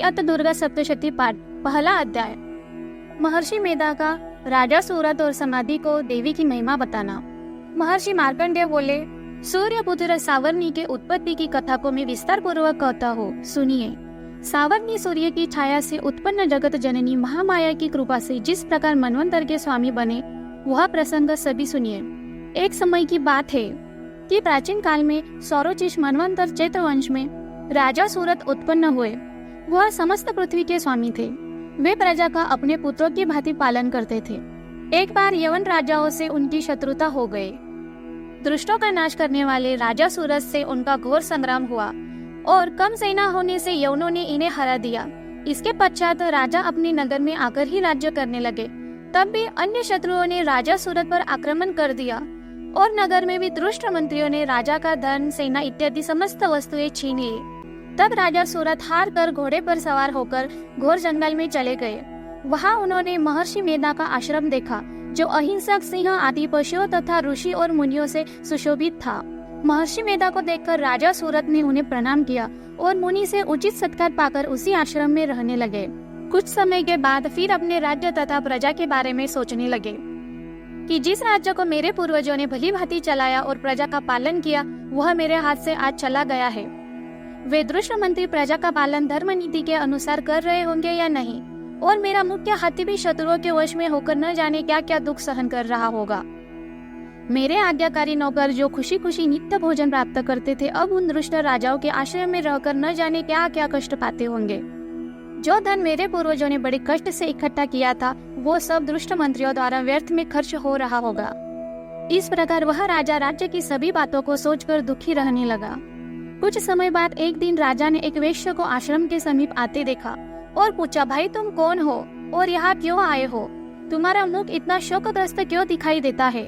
अत दुर्गा सप्तशती पाठ। पहला अध्याय। महर्षि मेधा का राजा सूरत और समाधि को देवी की महिमा बताना। महर्षि मार्कंडेय बोले, सूर्य पुत्र सावर्णी के उत्पत्ति की कथा को मैं विस्तार पूर्वक कहता हूँ, सुनिए। सावर्णी सूर्य की छाया से उत्पन्न जगत जननी महामाया की कृपा से जिस प्रकार मनवंतर के स्वामी बने, वह प्रसंग सभी सुनिए। एक समय की बात है कि प्राचीन काल में सौरोचिष मनवंतर चैत्र वंश में राजा सूरत उत्पन्न हुए। वह समस्त पृथ्वी के स्वामी थे। वे प्रजा का अपने पुत्रों की भांति पालन करते थे। एक बार यवन राजाओं से उनकी शत्रुता हो गई। दुष्टों का नाश करने वाले राजा सूरत से उनका घोर संग्राम हुआ और कम सेना होने से यवनों ने इन्हें हरा दिया। इसके पश्चात राजा अपने नगर में आकर ही राज्य करने लगे। तब भी अन्य शत्रुओं ने राजा सूरत पर आक्रमण कर दिया और नगर में भी दुष्ट मंत्रियों ने राजा का धन, सेना इत्यादि समस्त वस्तुएं छीन ली। तब राजा सूरत हार कर घोड़े पर सवार होकर घोर जंगल में चले गए। वहां उन्होंने महर्षि मेधा का आश्रम देखा, जो अहिंसक, सिंह आदि पशुओं तथा ऋषि और मुनियों से सुशोभित था। महर्षि मेधा को देखकर राजा सूरत ने उन्हें प्रणाम किया और मुनि से उचित सत्कार पाकर उसी आश्रम में रहने लगे। कुछ समय के बाद फिर अपने राज्य तथा प्रजा के बारे में सोचने लगे कि जिस राज्य को मेरे पूर्वजों ने भली भांति चलाया और प्रजा का पालन किया, वह मेरे हाथ से आज चला गया है। वे दुष्ट मंत्री प्रजा का पालन धर्म नीति के अनुसार कर रहे होंगे या नहीं, और मेरा मुख्य हाथी भी शत्रुओं के वश में होकर न जाने क्या क्या दुख सहन कर रहा होगा। मेरे आज्ञाकारी नौकर जो खुशी खुशी नित्य भोजन प्राप्त करते थे, अब उन दुष्ट राजाओं के आश्रय में रहकर न जाने क्या क्या कष्ट पाते होंगे। जो धन मेरे पूर्वजों ने बड़े कष्ट से इकट्ठा किया था, वो सब दुष्ट मंत्रियों द्वारा व्यर्थ में खर्च हो रहा होगा। इस प्रकार वह राजा राज्य की सभी बातों को सोचकर दुखी रहने लगा। कुछ समय बाद एक दिन राजा ने एक वेश्या को आश्रम के समीप आते देखा और पूछा, भाई तुम कौन हो और यहाँ क्यों आए हो? तुम्हारा मुख इतना शोकग्रस्त क्यों दिखाई देता है?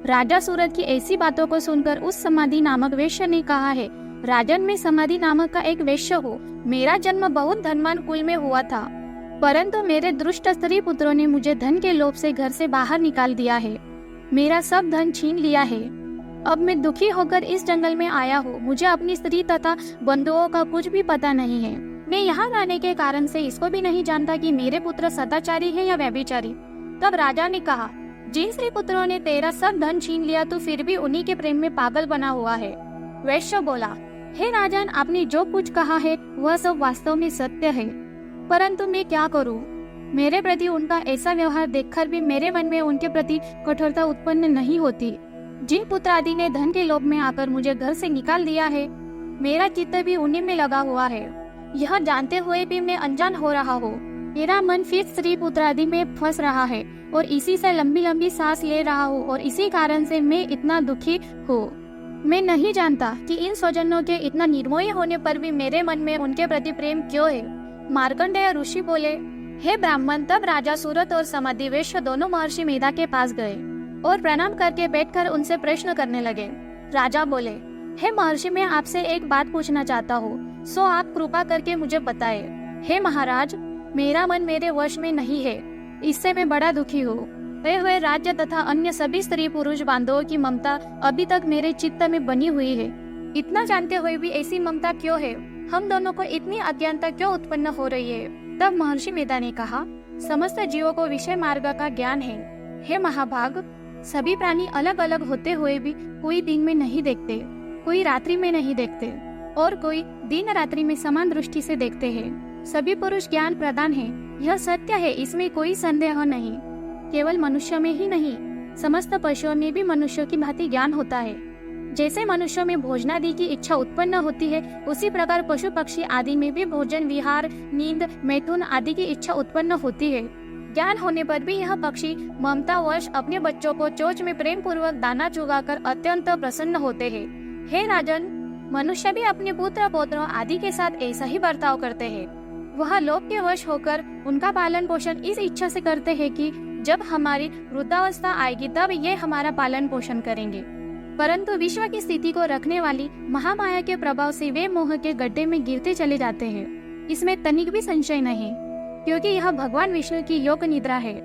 राजा सूरत की ऐसी बातों को सुनकर उस समाधि नामक वेश्या ने कहा है, राजन मैं समाधि नामक का एक वेश्या हूँ। मेरा जन्म बहुत धनवान कुल में हुआ था, परंतु मेरे दुष्ट स्त्री पुत्रों ने मुझे धन के लोभ से घर से बाहर निकाल दिया है। मेरा सब धन छीन लिया है। अब मैं दुखी होकर इस जंगल में आया हूँ। मुझे अपनी स्त्री तथा बंधुओं का कुछ भी पता नहीं है। मैं यहाँ आने के कारण से इसको भी नहीं जानता कि मेरे पुत्र सदाचारी है या व्यभिचारी। तब राजा ने कहा, जिन स्त्री पुत्रों ने तेरा सब धन छीन लिया, तो फिर भी उन्हीं के प्रेम में पागल बना हुआ है। वैश्य बोला, हे राजन, आपने जो कुछ कहा है वह सब वास्तव में सत्य है, परंतु मैं क्या करूँ? मेरे प्रति उनका ऐसा व्यवहार देखकर भी मेरे मन में उनके प्रति कठोरता उत्पन्न नहीं होती। जिन पुत्र आदि ने धन के लोभ में आकर मुझे घर से निकाल दिया है, मेरा चित्त भी उन्हीं में लगा हुआ है। यह जानते हुए भी मैं अनजान हो रहा हूँ। मेरा मन फिर स्त्री पुत्र आदि में फंस रहा है और इसी से लंबी लंबी सांस ले रहा हूँ, और इसी कारण से मैं इतना दुखी हूँ। मैं नहीं जानता कि इन स्वजनों के इतना निर्मोही होने पर भी मेरे मन में उनके प्रति प्रेम क्यों है। मार्कंडेय ऋषि बोले, हे ब्राह्मण। तब राजा सूरत और समाधि वेश्य दोनों महर्षि मेधा के पास गए और प्रणाम करके बैठकर उनसे प्रश्न करने लगे। राजा बोले, हे महर्षि, मैं आपसे एक बात पूछना चाहता हूँ, सो आप कृपा करके मुझे बताए। हे महाराज, मेरा मन मेरे वश में नहीं है, इससे मैं बड़ा दुखी हूँ। वे हुए राज्य तथा अन्य सभी स्त्री पुरुष बांधवों की ममता अभी तक मेरे चित्त में बनी हुई है। इतना जानते हुए भी ऐसी ममता क्यों है? हम दोनों को इतनी अज्ञानता क्यों उत्पन्न हो रही है? तब महर्षि मेधा ने कहा, समस्त जीवों को विषय मार्ग का ज्ञान है। हे महाभाग, सभी प्राणी अलग अलग होते हुए भी कोई दिन में नहीं देखते, कोई रात्रि में नहीं देखते, और कोई दिन रात्रि में समान दृष्टि से देखते हैं। सभी पुरुष ज्ञान प्रदान है, यह सत्य है, इसमें कोई संदेह नहीं। केवल मनुष्य में ही नहीं, समस्त पशुओं में भी मनुष्यों की भांति ज्ञान होता है। जैसे मनुष्यों में भोजनादि की इच्छा उत्पन्न होती है, उसी प्रकार पशु पक्षी आदि में भी भोजन, विहार, नींद, मैथुन आदि की इच्छा उत्पन्न होती है। ज्ञान होने पर भी यह पक्षी ममतावश अपने बच्चों को चोंच में प्रेम पूर्वक दाना चुगाकर अत्यंत प्रसन्न होते हैं। हे राजन, मनुष्य भी अपने पुत्र पौत्रों आदि के साथ ऐसा ही बर्ताव करते हैं। वह लोभ के वश होकर उनका पालन पोषण इस इच्छा से करते हैं कि जब हमारी वृद्धावस्था आएगी तब ये हमारा पालन पोषण करेंगे। परंतु विश्व की स्थिति को रखने वाली महामाया के प्रभाव से वे मोह के गड्ढे में गिरते चले जाते हैं। इसमें तनिक भी संशय नहीं, क्योंकि यह भगवान विष्णु की योग निद्रा है,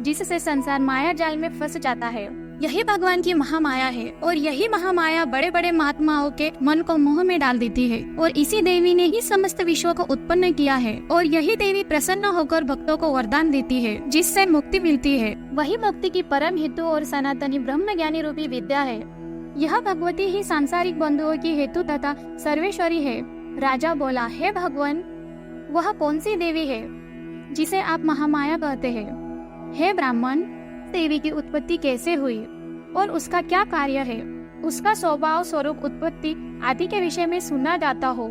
जिससे संसार माया जाल में फंस जाता है। यही भगवान की महामाया है और यही महामाया बड़े बड़े महात्माओं के मन को मोह में डाल देती है और इसी देवी ने ही समस्त विश्व को उत्पन्न किया है और यही देवी प्रसन्न होकर भक्तों को वरदान देती है जिससे मुक्ति मिलती है। वही मुक्ति की परम हेतु और सनातनी ब्रह्म ज्ञानी रूपी विद्या है। यह भगवती ही सांसारिक बंधुओं की हेतु तथा सर्वेश्वरी है। राजा बोला, हे भगवान, वह कौन सी देवी है जिसे आप महामाया कहते हैं? हे ब्राह्मण, देवी की उत्पत्ति कैसे हुई और उसका क्या कार्य है? उसका स्वभाव, स्वरूप, उत्पत्ति आदि के विषय में सुना जाता हो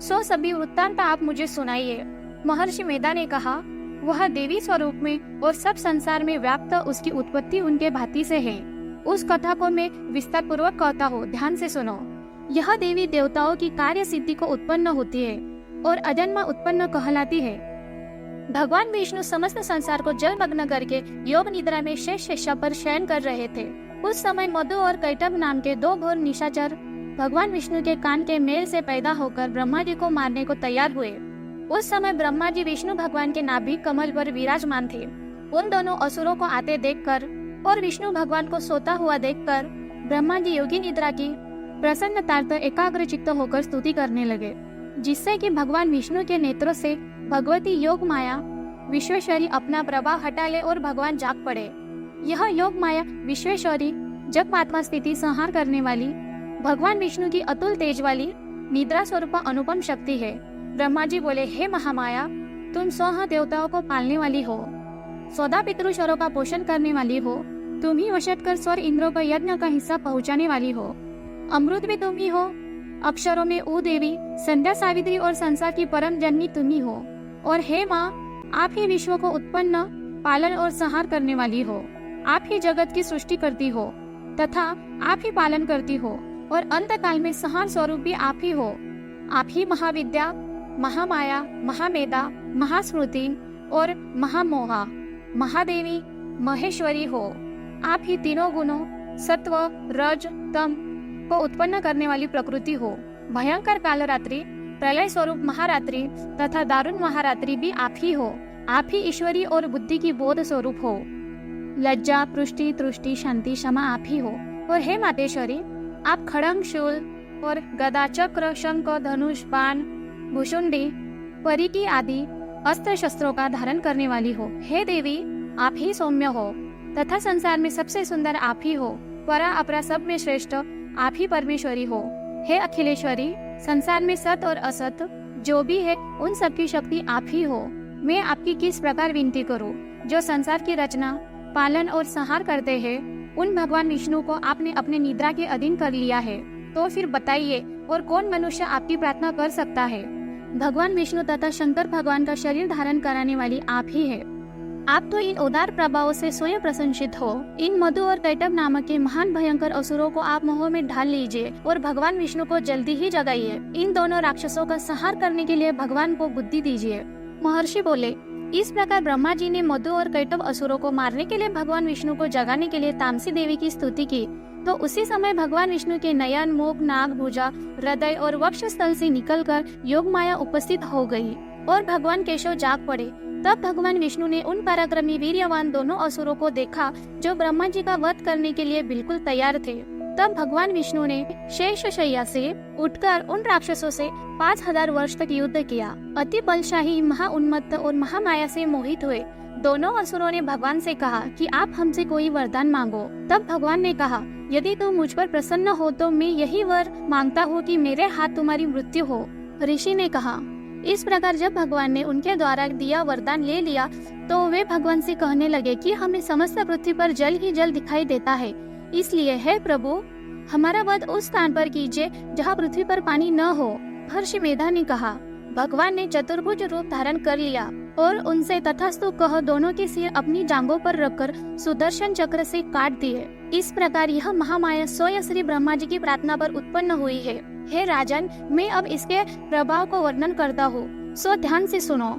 सो सभी वृत्तांत आप मुझे सुनाइए। महर्षि मेधा ने कहा, वह देवी स्वरूप में और सब संसार में व्याप्त उसकी उत्पत्ति उनके भांति से है। उस कथा को मैं विस्तार पूर्वक कहता हूँ, ध्यान से सुनो। यह देवी देवताओं की कार्य सिद्धि को उत्पन्न होती है और अजन्मा उत्पन्न कहलाती है। भगवान विष्णु समस्त संसार को जलमग्न करके योग निद्रा में शेष शैया पर शयन कर रहे थे। उस समय मधु और कैटभ नाम के दो घोर निशाचर भगवान विष्णु के कान के मेल से पैदा होकर ब्रह्मा जी को मारने को तैयार हुए। उस समय ब्रह्मा जी विष्णु भगवान के नाभि कमल पर विराजमान थे। उन दोनों असुरों को आते देखकर और विष्णु भगवान को सोता हुआ देखकर ब्रह्मा जी योगी निद्रा की प्रसन्नतार्थ एकाग्र चित्त होकर स्तुति करने लगे, जिससे कि भगवान विष्णु के नेत्रों से भगवती योग माया विश्वेश्वरी अपना प्रभाव हटा ले और भगवान जाग पड़े। यह योग माया विश्वेश्वरी जब आत्मा स्थिति संहार करने वाली भगवान विष्णु की अतुल तेज वाली निद्रा स्वरूप अनुपम शक्ति है। ब्रह्मा जी बोले, हे महामाया, तुम स्वयं देवताओं को पालने वाली हो, सौदा पितृशरों का पोषण करने वाली हो, तुम ही वशत कर स्वर इंद्रों को यज्ञ का हिस्सा पहुँचाने वाली हो, अमृत भी तुम ही हो, अक्षरों में ऊ देवी, संध्या, सावित्री और संसार की परम जननी तुम ही हो। और हे माँ, आप ही विश्व को उत्पन्न, पालन और संहार करने वाली हो। आप ही जगत की सृष्टि करती हो तथा आप ही पालन करती हो और अंत काल में संहार स्वरूप भी आप ही हो। आप ही महाविद्या, महामाया, महामेधा, महास्मृति और महामोहा, महादेवी, महेश्वरी हो। आप ही तीनों गुणों सत्व, रज, तम को उत्पन्न करने वाली प्रकृति हो। भयंकर कालरात्रि, प्रलय स्वरूप महारात्रि तथा दारुण महारात्रि भी आप ही हो। आप ही ईश्वरी और बुद्धि की बोध स्वरूप हो। लज्जा, पुष्टि, तुष्टि, शांति, क्षमा आप ही हो। और हे मातेश्वरी, आप खड़ंग, शूल और गदा, चक्र, शंख, धनुष, बाण, भुषुंडी, परिकी आदि अस्त्र शस्त्रों का धारण करने वाली हो। हे देवी, आप ही सौम्य हो तथा संसार में सबसे सुंदर आप ही हो। परा अपरा सब में श्रेष्ठ आप ही परमेश्वरी हो। हे अखिलेश्वरी, संसार में सत और असत जो भी है उन सबकी शक्ति आप ही हो। मैं आपकी किस प्रकार विनती करूं? जो संसार की रचना, पालन और संहार करते हैं, उन भगवान विष्णु को आपने अपने निद्रा के अधीन कर लिया है, तो फिर बताइए और कौन मनुष्य आपकी प्रार्थना कर सकता है? भगवान विष्णु तथा शंकर भगवान का शरीर धारण कराने वाली आप ही है। आप तो इन उदार प्रभावों से स्वयं प्रशंसित हो। इन मधु और कैटभ नामक के महान भयंकर असुरों को आप मोह में ढाल लीजिए और भगवान विष्णु को जल्दी ही जगाइए। इन दोनों राक्षसों का संहार करने के लिए भगवान को बुद्धि दीजिए। महर्षि बोले, इस प्रकार ब्रह्मा जी ने मधु और कैटभ असुरों को मारने के लिए भगवान विष्णु को जगाने के लिए तामसी देवी की स्तुति की, तो उसी समय भगवान विष्णु के नयन, मुख, नाक, भुजा, हृदय और वक्ष स्थल से निकलकर योग माया उपस्थित हो गई और भगवान केशव जाग पड़े। तब भगवान विष्णु ने उन पराक्रमी वीर्यवान दोनों असुरों को देखा जो ब्रह्मा जी का वध करने के लिए बिल्कुल तैयार थे। तब भगवान विष्णु ने शेष शैया से उठकर उन राक्षसों से 5000 वर्ष तक युद्ध किया। अति बलशाही, महाउन्मत्त और महामाया से मोहित हुए दोनों असुरों ने भगवान से कहा कि आप हमसे कोई वरदान मांगो। तब भगवान ने कहा, यदि तुम मुझ पर प्रसन्न हो तो मैं यही वर मांगता हूँ कि मेरे हाथ तुम्हारी मृत्यु हो। ऋषि ने कहा। इस प्रकार जब भगवान ने उनके द्वारा दिया वरदान ले लिया तो वे भगवान से कहने लगे कि हमें समस्त पृथ्वी पर जल ही जल दिखाई देता है, इसलिए हे प्रभु, हमारा वध उस स्थान पर कीजिए जहाँ पृथ्वी पर पानी न हो। महर्षि मेधा ने कहा, भगवान ने चतुर्भुज रूप धारण कर लिया और उनसे तथास्तु कह दोनों के सिर अपनी जांघों पर रखकर सुदर्शन चक्र से काट दिए। इस प्रकार यह महामाया स्वयं श्री ब्रह्मा जी की प्रार्थना पर उत्पन्न हुई है। हे राजन, मैं अब इसके प्रभाव को वर्णन करता हूँ, सो ध्यान से सुनो।